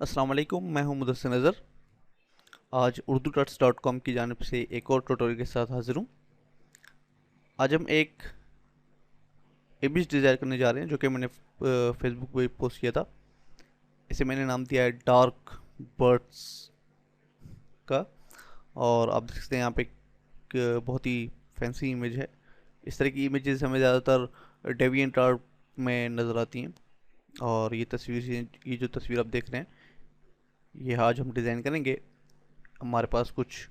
अस्सलाम वालेकुम, मैं हूं मुदस्सिर नज़र। आज urdu.com की जानिब से एक और ट्यूटोरियल के साथ हाजिर हूं। आज हम एक इमेज डिज़ाइन करने जा रहे हैं जो कि मैंने फेसबुक पे पोस्ट किया था। इसे मैंने नाम दिया है डार्क बर्ड्स का। और आप देख सकते हैं यहाँ पे एक बहुत ही फैंसी इमेज है। इस तरह की इमेजेस हमें ज़्यादातर डेविएंट आर्ट में नज़र आती हैं। और ये जो तस्वीर आप देख रहे हैं, ये आज हम डिज़ाइन करेंगे। हमारे पास कुछ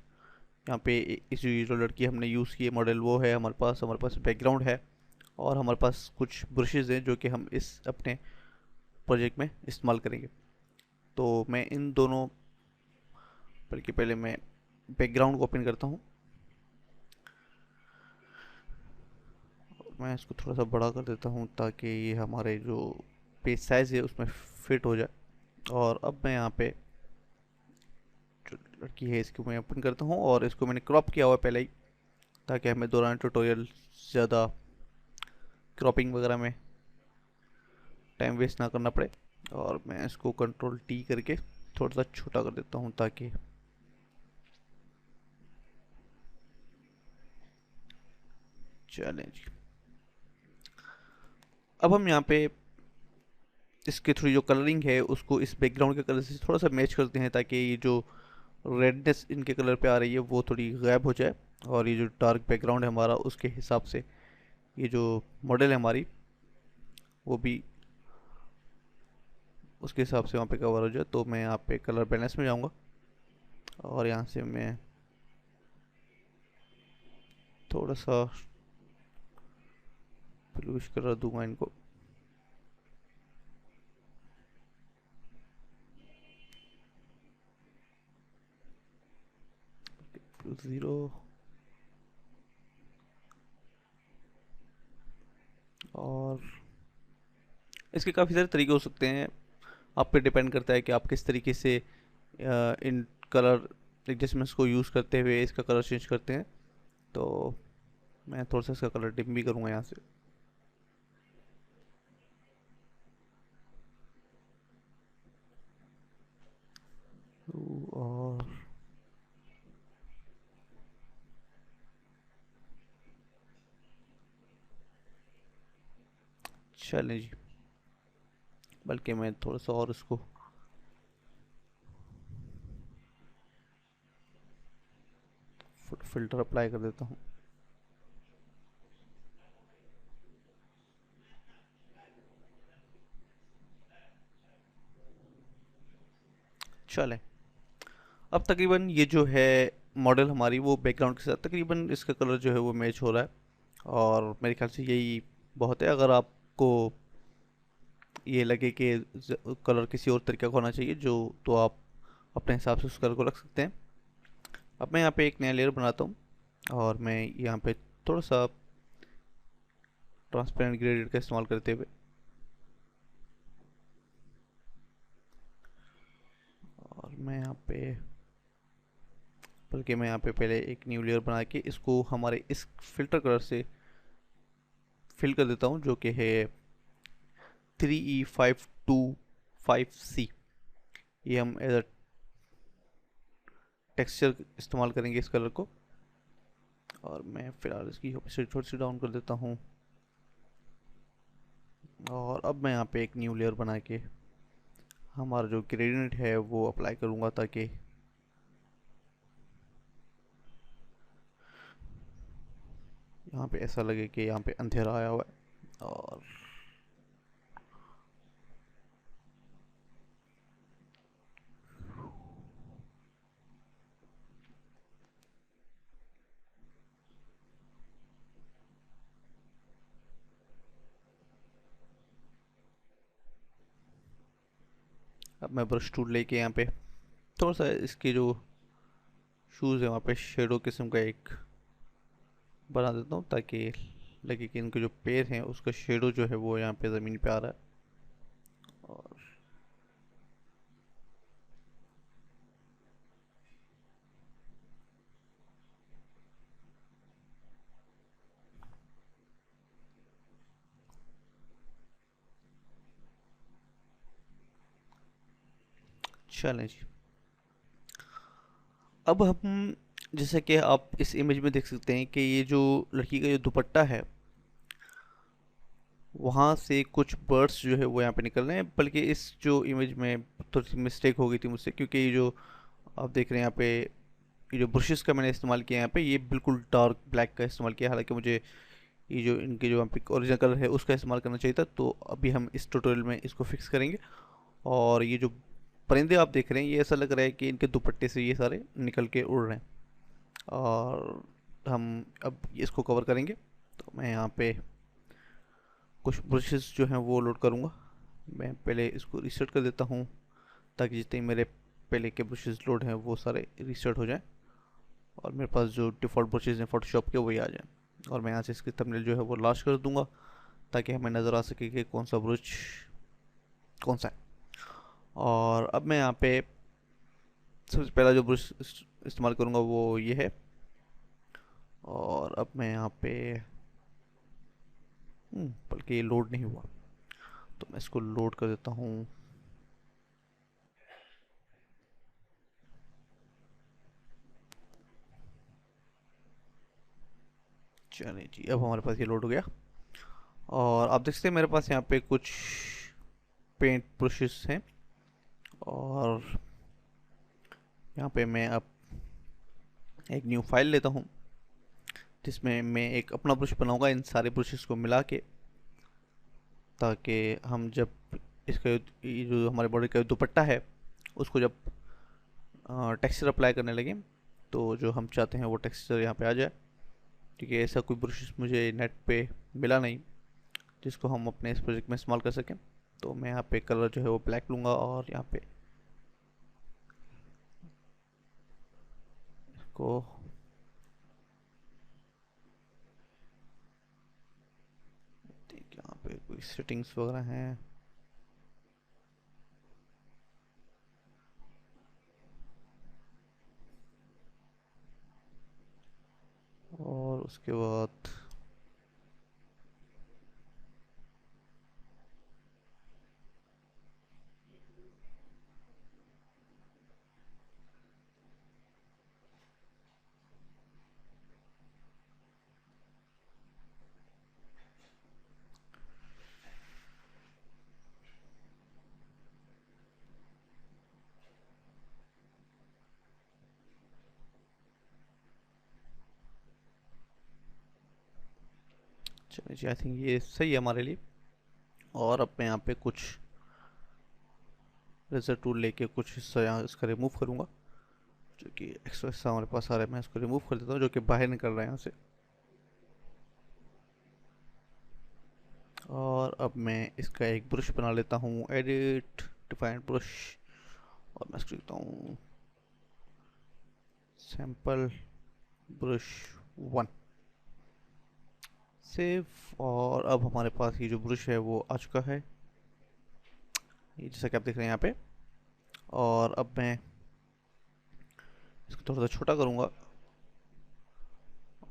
यहाँ पे इस जो लड़की हमने यूज़ की है मॉडल, वो है हमारे पास बैकग्राउंड है। और हमारे पास कुछ ब्रशेज़ हैं जो कि हम इस अपने प्रोजेक्ट में इस्तेमाल करेंगे। तो मैं इन दोनों, बल्कि पहले मैं बैकग्राउंड को ओपन करता हूँ। मैं इसको थोड़ा सा बड़ा कर देता हूँ ताकि ये हमारे जो पेज साइज़ है उसमें फिट हो जाए। और अब मैं यहाँ पे जो लड़की है इसको मैं ओपन करता हूँ और इसको मैंने क्रॉप किया हुआ है पहले ही, ताकि हमें दौरान ट्यूटोरियल ज़्यादा क्रॉपिंग वगैरह में टाइम वेस्ट ना करना पड़े। और मैं इसको कंट्रोल टी करके थोड़ा सा छोटा कर देता हूँ ताकि चलें जी। अब हम यहाँ पे इसके थ्रू जो कलरिंग है उसको इस बैकग्राउंड के कलर से थोड़ा सा मैच करते हैं, ताकि ये जो रेडनेस इनके कलर पे आ रही है वो थोड़ी गायब हो जाए। और ये जो डार्क बैकग्राउंड है हमारा, उसके हिसाब से ये जो मॉडल है हमारी, वो भी उसके हिसाब से वहाँ पे कवर हो जाए। तो मैं यहाँ पे कलर बैलेंस में जाऊँगा और यहाँ से मैं थोड़ा सा ब्लूइश कलर दूंगा इनको। ज़ीरो। और इसके काफ़ी सारे तरीके हो सकते हैं। आप पे डिपेंड करता है कि आप किस तरीके से इन कलर एडजस्टमेंट्स को यूज़ करते हुए इसका कलर चेंज करते हैं। तो मैं थोड़ा सा इसका कलर डिम भी करूँगा यहाँ से। और चलें जी, बल्कि मैं थोड़ा सा और इसको फिल्टर अप्लाई कर देता हूँ। चलें, अब तकरीबन ये जो है मॉडल हमारी, वो बैकग्राउंड के साथ तकरीबन इसका कलर जो है वो मैच हो रहा है। और मेरे ख्याल से यही बहुत है। अगर आपको ये लगे कि कलर किसी और तरीके का होना चाहिए जो, तो आप अपने हिसाब से उस कलर को रख सकते हैं। अब मैं यहाँ पे एक नया लेयर बनाता हूँ और मैं यहाँ पे थोड़ा सा ट्रांसपेरेंट ग्रेडियंट का इस्तेमाल करते हुए, और मैं यहाँ पे, बल्कि मैं यहाँ पे पहले एक न्यू लेयर बना के इसको हमारे इस फिल्टर कलर से फिल कर देता हूँ, जो कि है 3E525C। ये हम एज अ टेक्सचर इस्तेमाल करेंगे इस कलर को। और मैं फिलहाल इसकी ऑपेसिटी थोड़ी सी डाउन कर देता हूँ। और अब मैं यहाँ पे एक न्यू लेयर बना के हमारा जो ग्रेडियंट है वो अप्लाई करूँगा, ताकि यहाँ पे ऐसा लगे कि यहाँ पे अंधेरा आया हुआ है। और अब मैं ब्रश टूल लेके यहाँ पे थोड़ा सा इसके जो शूज़ है वहाँ पे शेडो किस्म का एक बना देता हूँ, ताकि लगे कि इनके जो पैर हैं उसका शेडो जो है वो यहाँ पे ज़मीन पे आ रहा है। और चलें जी। अब हम, जैसे कि आप इस इमेज में देख सकते हैं कि ये जो लड़की का जो दुपट्टा है, वहाँ से कुछ बर्ड्स जो है वो यहाँ पे निकल रहे हैं। बल्कि इस जो इमेज में थोड़ी सी मिस्टेक हो गई थी मुझसे, क्योंकि ये जो आप देख रहे हैं यहाँ पे, ये जो ब्रशेस का मैंने इस्तेमाल किया यहाँ पे, ये बिल्कुल डार्क ब्लैक का इस्तेमाल किया। हालांकि मुझे ये जो इनके जो यहाँ पे ओरिजिनल कलर है उसका इस्तेमाल करना चाहिए था। तो अभी हम इस ट्यूटोरियल में इसको फिक्स करेंगे। और ये जो परिंदे आप देख रहे हैं, ये ऐसा लग रहा है कि इनके दुपट्टे से ये सारे निकल के उड़ रहे हैं। और हम अब इसको कवर करेंगे। तो मैं यहाँ पे कुछ ब्रशेस जो हैं वो लोड करूँगा। मैं पहले इसको रीसेट कर देता हूँ, ताकि जितने मेरे पहले के ब्रशेस लोड हैं वो सारे रीसेट हो जाएं और मेरे पास जो डिफ़ॉल्ट ब्रशेस हैं फोटोशॉप के वही आ जाएं। और मैं यहाँ से इसकी थंबनेल जो है वो लास्ट कर दूंगा, ताकि हमें नज़र आ सके कि कौन सा ब्रश कौन सा है। और अब मैं यहाँ पे सबसे पहला जो ब्रश इस्तेमाल करूँगा वो ये है। और अब मैं यहाँ पे बल्कि ये लोड नहीं हुआ, तो मैं इसको लोड कर देता हूँ। चलिए जी, अब हमारे पास ये लोड हो गया। और आप देख सकते हैं मेरे पास यहाँ पे कुछ पेंट ब्रशेस हैं। और यहाँ पे मैं अब एक न्यू फाइल लेता हूँ, जिसमें मैं एक अपना ब्रश बनाऊंगा इन सारे ब्रशेस को मिला के, ताकि हम जब इसका ये जो हमारे बॉडी का दुपट्टा है उसको जब टेक्सचर अप्लाई करने लगे, तो जो हम चाहते हैं वो टेक्सचर यहाँ पे आ जाए। क्योंकि ऐसा कोई ब्रश मुझे नेट पे मिला नहीं जिसको हम अपने इस प्रोजेक्ट में इस्तेमाल कर सकें। तो मैं यहाँ पे कलर जो है वो ब्लैक लूँगा और यहाँ पे इसको यहाँ पे कोई सेटिंग्स वगैरह हैं। और उसके बाद चलिए जी, आई थिंक ये सही है हमारे लिए। और अब मैं यहाँ पे कुछ रेजर टूल लेके कुछ हिस्सा यहाँ इसका रिमूव करूँगा, जो कि एक्स्ट्रा हिस्सा हमारे पास आ रहा है। मैं इसको रिमूव कर देता हूँ, जो कि बाहर निकल रहा है यहाँ से। और अब मैं इसका एक ब्रश बना लेता हूँ, एडिट डिफाइन ब्रश। और मैं इसको लिखता हूँ सैम्पल ब्रश 1, सेव। और अब हमारे पास ये जो ब्रश है वो आ चुका है, ये जैसा कि आप देख रहे हैं यहाँ पे। और अब मैं इसको थोड़ा सा छोटा करूँगा।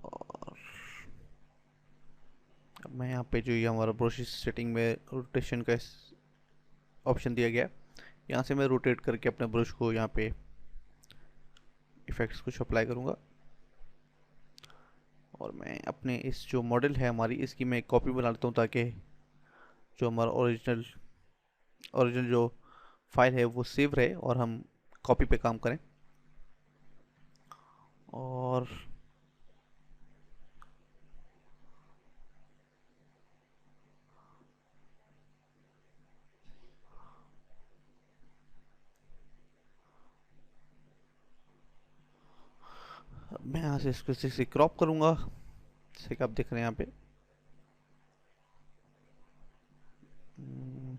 और अब मैं यहाँ पे जो ये हमारा ब्रश सेटिंग में रोटेशन का ऑप्शन दिया गया है, यहाँ से मैं रोटेट करके अपने ब्रश को यहाँ पे इफेक्ट्स कुछ अप्लाई करूँगा। और मैं अपने इस जो मॉडल है हमारी, इसकी मैं कॉपी बना लेता हूँ, ताकि जो हमारा ओरिजिनल ओरिजिनल जो फाइल है वो सेव रहे और हम कॉपी पे काम करें। और मैं यहाँ से इसको से क्रॉप करूँगा, जैसे कि आप देख रहे हैं यहाँ पे। हम्म,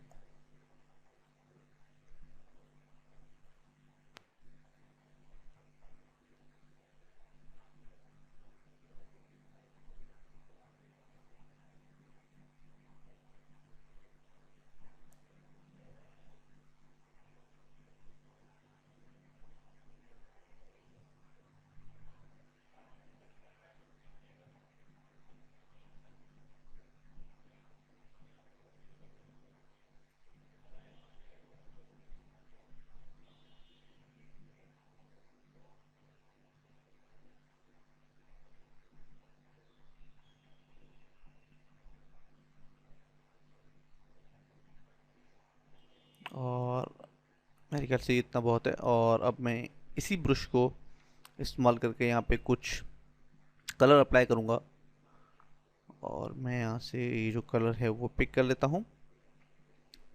मेरे ख्याल से इतना बहुत है। और अब मैं इसी ब्रश को इस्तेमाल करके यहाँ पे कुछ कलर अप्लाई करूँगा। और मैं यहाँ से ये जो कलर है वो पिक कर लेता हूँ।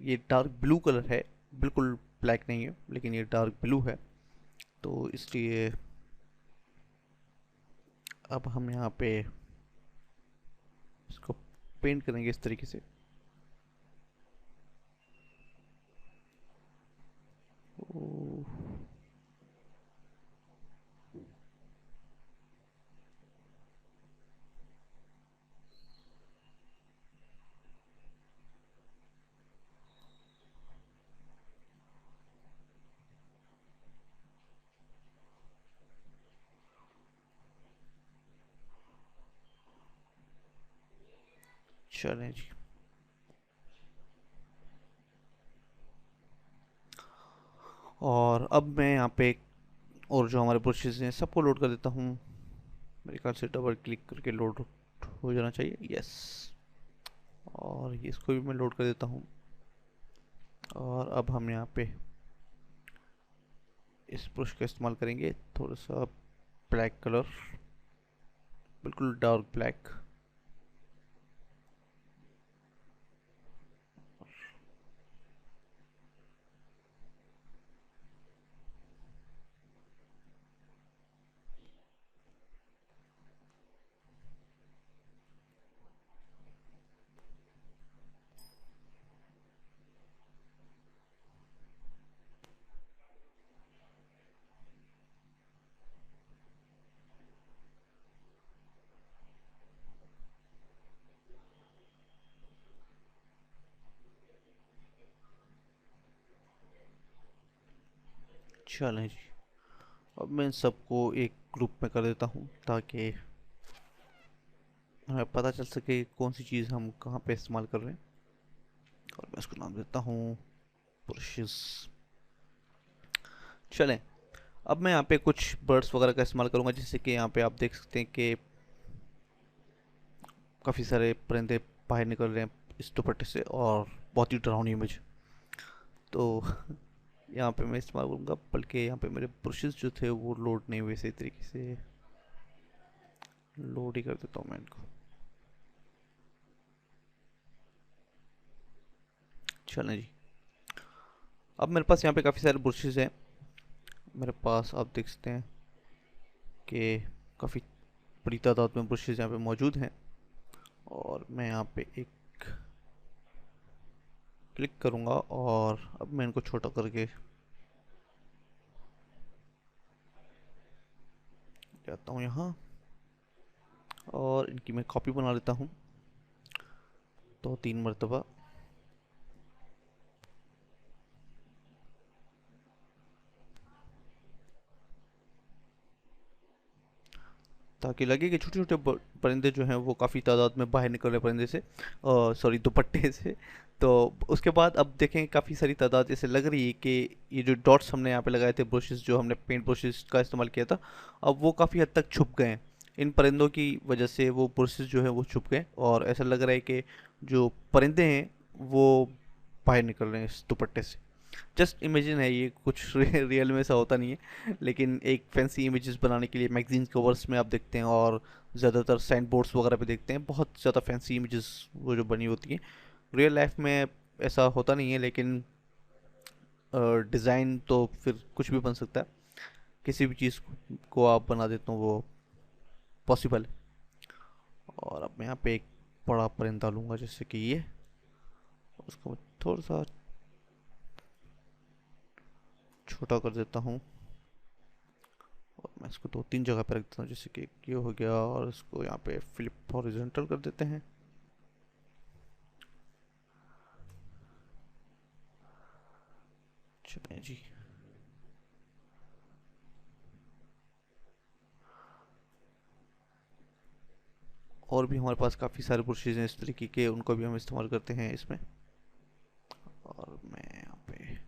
ये डार्क ब्लू कलर है, बिल्कुल ब्लैक नहीं है, लेकिन ये डार्क ब्लू है। तो इसलिए अब हम यहाँ पे इसको पेंट करेंगे इस तरीके से। ओ, चलें जी। और अब मैं यहाँ पे और जो हमारे ब्रशेज हैं सबको लोड कर देता हूँ। मेरे ख्याल से डबल क्लिक करके लोड हो जाना चाहिए, यस। और ये इसको भी मैं लोड कर देता हूँ। और अब हम यहाँ पे इस ब्रश का इस्तेमाल करेंगे, थोड़ा सा ब्लैक कलर, बिल्कुल डार्क ब्लैक। चलें जी। अब मैं इन सबको एक ग्रुप में कर देता हूँ ताकि हमें पता चल सके कौन सी चीज़ हम कहाँ पे इस्तेमाल कर रहे हैं। और मैं इसको नाम देता हूँ ब्रशेस। चलें, अब मैं यहाँ पे कुछ बर्ड्स वगैरह का इस्तेमाल करूँगा, जैसे कि यहाँ पे आप देख सकते हैं कि काफ़ी सारे परिंदे बाहर निकल रहे हैं इस दुपट्टे से, और बहुत ही डरावनी इमेज। तो यहाँ पे मैं इस्तेमाल करूँगा, बल्कि यहाँ पे मेरे ब्रशेस जो थे वो लोड नहीं हुए सही तरीके से। लोड ही कर देता हूँ मैं इनको। चलें जी। अब मेरे पास यहाँ पे काफ़ी सारे ब्रशेस हैं। मेरे पास आप देख सकते हैं कि काफ़ी बड़ी तादाद में ब्रशेस यहाँ पे मौजूद हैं। और मैं यहाँ पे एक क्लिक करूँगा और अब मैं इनको छोटा करके जाता हूँ यहाँ, और इनकी मैं कॉपी बना लेता हूँ 2-3 मरतबा। ताकि लगे कि छोटे छोटे परिंदे जो हैं वो काफ़ी तादाद में बाहर निकल रहे परिंदे से, सॉरी दुपट्टे से। तो उसके बाद अब देखें काफ़ी सारी तादाद ऐसे लग रही है कि ये जो डॉट्स हमने यहाँ पे लगाए थे, ब्रशेस जो हमने पेंट ब्रशेस का इस्तेमाल किया था, अब वो काफ़ी हद तक छुप गए हैं। इन परिंदों की वजह से वो ब्रशेस जो है वो छुप गए, और ऐसा लग रहा है कि जो परिंदे हैं वो बाहर निकल रहे हैं इस दुपट्टे से। जस्ट इमेजिन है ये, कुछ रियल में ऐसा होता नहीं है, लेकिन एक फैंसी इमेजेस बनाने के लिए मैगजीन कवर्स में आप देखते हैं, और ज़्यादातर साइन बोर्ड्स वगैरह पे देखते हैं, बहुत ज़्यादा फैंसी इमेजेस वो जो बनी होती हैं। रियल लाइफ में ऐसा होता नहीं है, लेकिन डिज़ाइन तो फिर कुछ भी बन सकता है। किसी भी चीज़ को आप बना देते हो वो पॉसिबल है। और अब मैं यहाँ पे एक बड़ा परिंदा लूँगा जैसे कि ये, उसको थोड़ा सा छोटा कर देता हूँ। और मैं इसको 2-3 जगह पर रख देता हूँ, जैसे कि ये हो गया, और इसको यहाँ पे फ्लिप हॉरिजॉन्टल कर देते हैं। चलिए जी। और भी हमारे पास काफ़ी सारे ब्रशेज हैं इस तरीके के, उनको भी हम इस्तेमाल करते हैं इसमें। और मैं यहाँ पे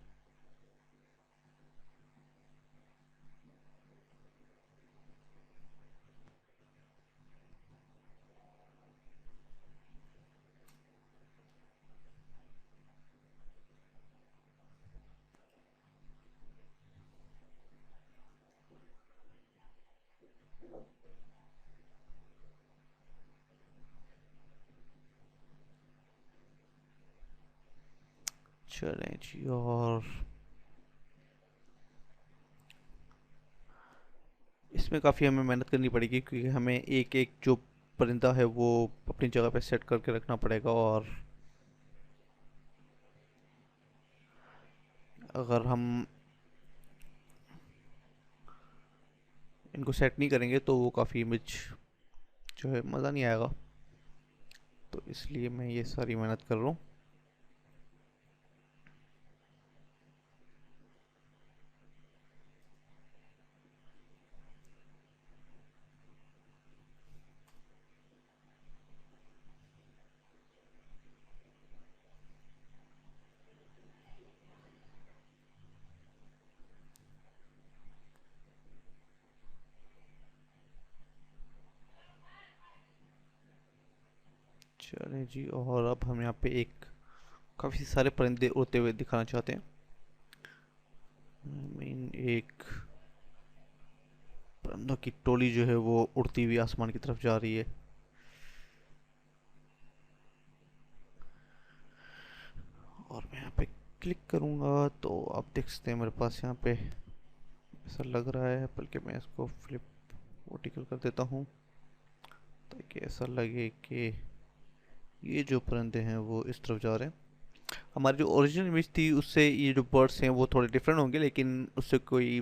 चलें जी। और इसमें काफ़ी हमें मेहनत करनी पड़ेगी क्योंकि हमें एक एक जो परिंदा है वो अपनी जगह पे सेट करके रखना पड़ेगा। और अगर हम इनको सेट नहीं करेंगे तो वो काफ़ी इमेज जो है मज़ा नहीं आएगा। तो इसलिए मैं ये सारी मेहनत कर रहा हूँ। चलें जी। और अब हम यहाँ पे एक काफ़ी सारे परिंदे उड़ते हुए दिखाना चाहते हैं। मीन एक परिंदों की टोली जो है वो उड़ती हुई आसमान की तरफ जा रही है। और मैं यहाँ पे क्लिक करूँगा तो आप देख सकते हैं मेरे पास यहाँ पे ऐसा लग रहा है, बल्कि मैं इसको फ्लिप वर्टिकल कर देता हूँ ताकि ऐसा लगे कि ये जो परिंदे हैं वो इस तरफ जा रहे हैं। हमारी जो ओरिजिनल इमेज थी उससे ये जो बर्ड्स हैं वो थोड़े डिफरेंट होंगे, लेकिन उससे कोई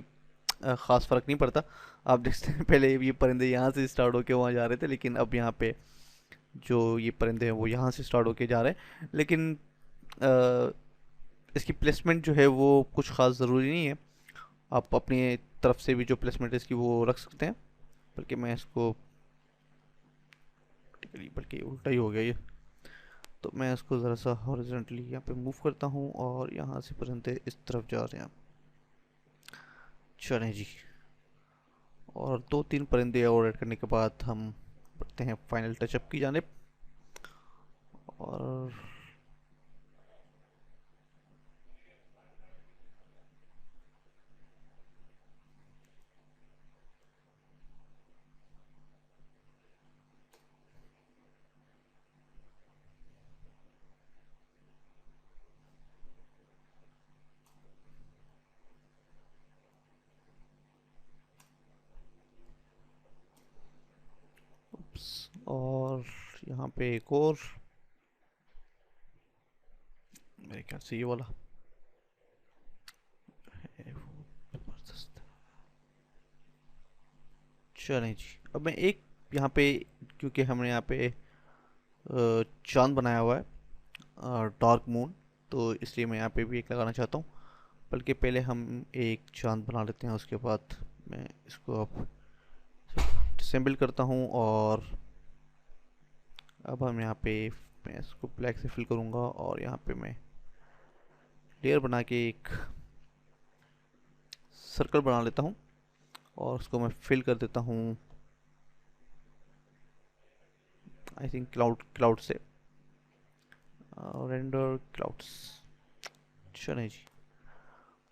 ख़ास फ़र्क नहीं पड़ता। आप देख सकते हैं पहले ये परिंदे यहाँ से स्टार्ट होके वहाँ जा रहे थे, लेकिन अब यहाँ पे जो ये परिंदे हैं वो यहाँ से स्टार्ट होके जा रहे हैं। लेकिन अ, इसकी प्लेसमेंट जो है वो कुछ ख़ास ज़रूरी नहीं है। आप अपनी तरफ से भी जो प्लेसमेंट है इसकी वो रख सकते हैं। बल्कि मैं इसको बल्कि उल्टा ही हो गया ये। तो मैं इसको ज़रा सा हॉरिजॉन्टली यहाँ पे मूव करता हूँ और यहाँ से परिंदे इस तरफ जा रहे हैं। चलें जी। और दो तीन परिंदे और ऐड करने के बाद हम बढ़ते हैं फाइनल टचअप की जानिब। और और यहाँ पे एक और, मेरे ख्याल से ये वाला है वो जबरदस्त। चलें जी। अब मैं एक यहाँ पे, क्योंकि हमने यहाँ पे चांद बनाया हुआ है डार्क मून, तो इसलिए मैं यहाँ पे भी एक लगाना चाहता हूँ। बल्कि पहले हम एक चांद बना लेते हैं, उसके बाद मैं इसको अब डिसेंबल करता हूँ। और अब हम यहाँ पे मैं इसको ब्लैक से फिल करूँगा और यहाँ पे मैं लेयर बना के एक सर्कल बना लेता हूँ और उसको मैं फिल कर देता हूँ आई थिंक क्लाउड से, रेंडर क्लाउड्स। चलें जी।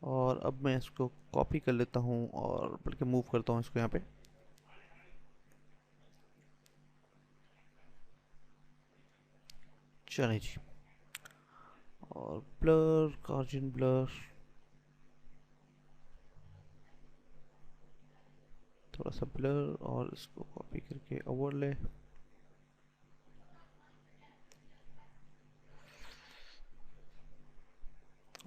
और अब मैं इसको कॉपी कर लेता हूँ और बल्कि मूव करता हूँ इसको यहाँ पे। चलें जी। और ब्लर, गार्जियन ब्लर, थोड़ा सा ब्लर और इसको कॉपी करके ओवरले।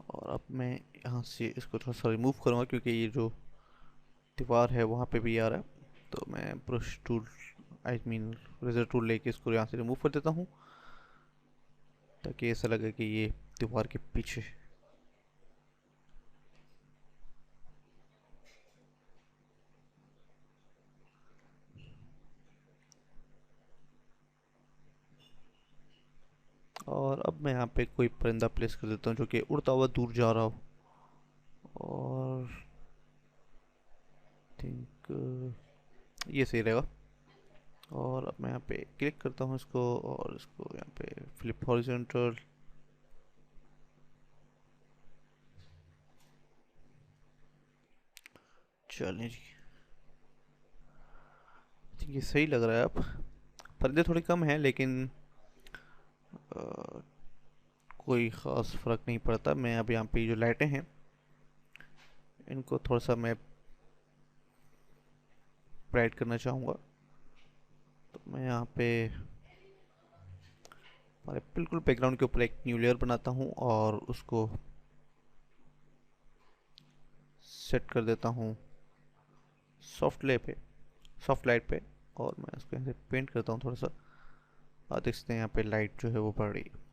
और अब मैं यहाँ से इसको थोड़ा सा रिमूव करूँगा क्योंकि ये जो दीवार है वहाँ पे भी आ रहा है। तो मैं brush tool I mean razor tool लेके इसको यहाँ से रिमूव कर देता हूँ ताकि ऐसा लगे कि ये दीवार के पीछे। और अब मैं यहाँ पे कोई परिंदा प्लेस कर देता हूँ जो कि उड़ता हुआ दूर जा रहा हो। और थिंक ये सही रहेगा। और अब मैं यहाँ पे क्लिक करता हूँ इसको और इसको यहाँ पे फ्लिप हॉरिजॉन्टल। चलें जी। थिंक ये सही लग रहा है। अब परिंदे थोड़े कम हैं लेकिन कोई ख़ास फ़र्क नहीं पड़ता। मैं अब यहाँ पे जो लाइटें हैं इनको थोड़ा सा मैं ब्राइट करना चाहूँगा। तो मैं यहाँ पे हमारे बिल्कुल बैकग्राउंड के ऊपर एक न्यू लेयर बनाता हूँ और उसको सेट कर देता हूँ सॉफ्ट लाइट पे, और मैं उसको यहाँ से पेंट करता हूँ थोड़ा सा। आप देख सकते हैं यहाँ पे लाइट जो है वो बढ़ रही है।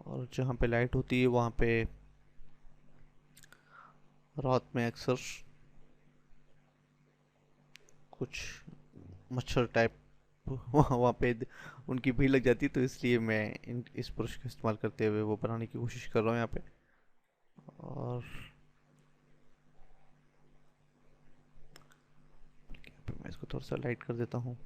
और जहाँ पे लाइट होती है वहाँ पे रात में अक्सर कुछ मच्छर टाइप वहाँ पे उनकी भीड़ लग जाती है, तो इसलिए मैं इस ब्रश का इस्तेमाल करते हुए वो बनाने की कोशिश कर रहा हूँ यहाँ पे। और यहाँ पे मैं इसको थोड़ा सा लाइट कर देता हूँ।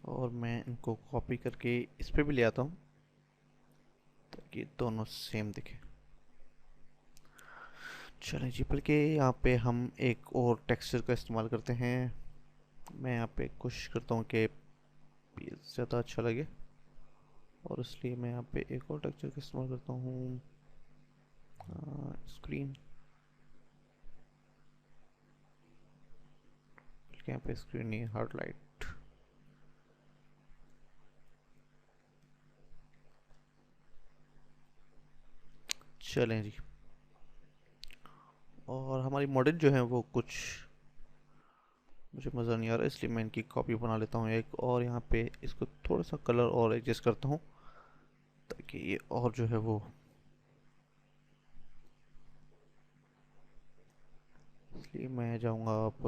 और मैं इनको कॉपी करके इस पे भी ले आता हूँ ताकि दोनों सेम दिखे। चलें जी, बल्कि यहाँ पे हम एक और टेक्सचर का इस्तेमाल करते हैं। मैं यहाँ पे कोशिश करता हूँ कि ये ज़्यादा अच्छा लगे, और इसलिए मैं यहाँ पे एक और टेक्सचर का इस्तेमाल करता हूँ, स्क्रीन। यहाँ पे स्क्रीन नहीं, हार्ड लाइट। चलें जी, और हमारी मॉडल जो है वो कुछ मुझे मज़ा नहीं आ रहा, इसलिए मैं इनकी कॉपी बना लेता हूँ एक, और यहाँ पे इसको थोड़ा सा कलर और एडजस्ट करता हूँ ताकि ये और जो है वो, इसलिए मैं जाऊँगा अब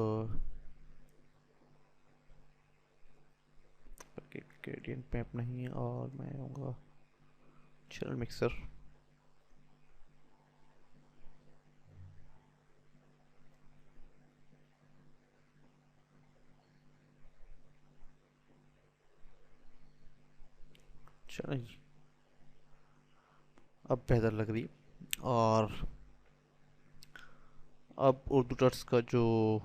ग्रेडियंट मैप नहीं, और मैं आऊँगा चैनल मिक्सर। चलें जी, अब बेहतर लग रही। और अब उर्दू टर्स का जो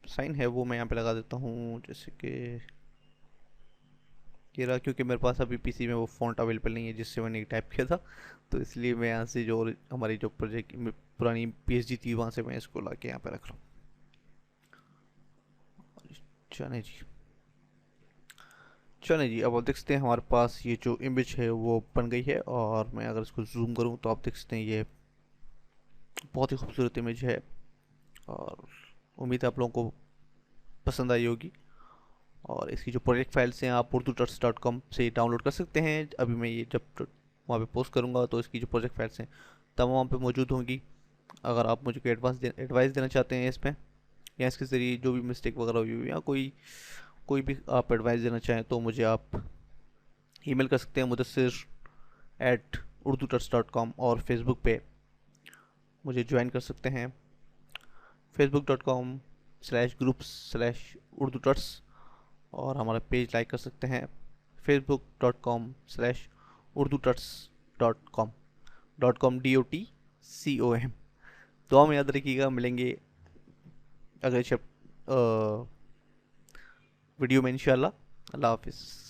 साइन है वो मैं यहाँ पे लगा देता हूँ, जैसे कि ये रहा, क्योंकि मेरे पास अभी पीसी में वो फ़ॉन्ट अवेलेबल नहीं है जिससे मैंने टाइप किया था, तो इसलिए मैं यहाँ से जो हमारी जो प्रोजेक्ट पुरानी पीएचडी थी वहाँ से मैं इसको ला के यहाँ पे रख रहा हूँ। चले जी, चलें जी, अब आप देख सकते हैं हमारे पास ये जो इमेज है वो बन गई है, और मैं अगर इसको जूम करूँ तो आप देख सकते हैं ये बहुत ही खूबसूरत इमेज है, और उम्मीद है आप लोगों को पसंद आई होगी। और इसकी जो प्रोजेक्ट फाइल्स हैं आप urdututs.com से डाउनलोड कर सकते हैं। अभी मैं ये जब वहाँ पे पोस्ट करूँगा तो इसकी जो प्रोजेक्ट फाइल्स हैं तब वहाँ पे मौजूद होंगी। अगर आप मुझे कोई एडवाइस देना चाहते हैं इसमें, या इसके ज़रिए जो भी मिस्टेक वगैरह हुई हो, या कोई कोई भी आप एडवाइस देना चाहें, तो मुझे आप ईमेल कर सकते हैं mudassir@urdututs.com, और फेसबुक पे मुझे ज्वाइन कर सकते हैं facebook.com/groups/urdututs, और हमारा पेज लाइक कर सकते हैं facebook.com/urdututs.com .com दुआ में याद रखिएगा, मिलेंगे अगले वीडियो में इंशाल्लाह। अल्लाह हाफिज़।